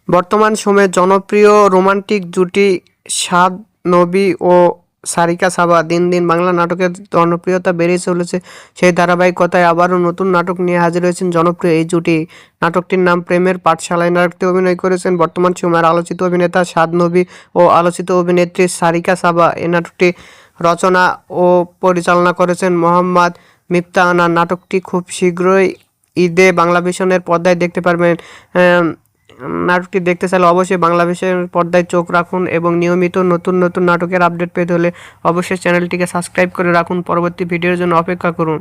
বর্তমান সময়ে জনপ্রিয় রোমান্টিক জুটি সাদ নবী ও সারিকা সাবা দিন দিন বাংলা নাটকের জনপ্রিয়তা বেড়েই চলেছে। সেই ধারাবাহিকতায় আবারও নতুন নাটক নিয়ে হাজির হয়েছেন জনপ্রিয় এই জুটি। নাটকটির নাম প্রেমের পাঠশালায়। নাটকটি অভিনয় করেছেন বর্তমান সময়ের আলোচিত অভিনেতা সাদ নবী ও আলোচিত অভিনেত্রী সারিকা সাবা। এই নাটকটি রচনা ও পরিচালনা করেছেন মোহাম্মদ মিফতা আনান। নাটকটি খুব শীঘ্রই ঈদে বাংলাভিশনের পর্দায় দেখতে পারবেন। নাটকটি দেখতে চাইলে অবশ্যই বাংলাভিশনের পর্দায় চোখ রাখুন এবং নিয়মিত নতুন নতুন নাটকের আপডেট পেতে হলে অবশ্যই চ্যানেলটিকে সাবস্ক্রাইব করে রাখুন। পরবর্তী ভিডিওর জন্য অপেক্ষা করুন।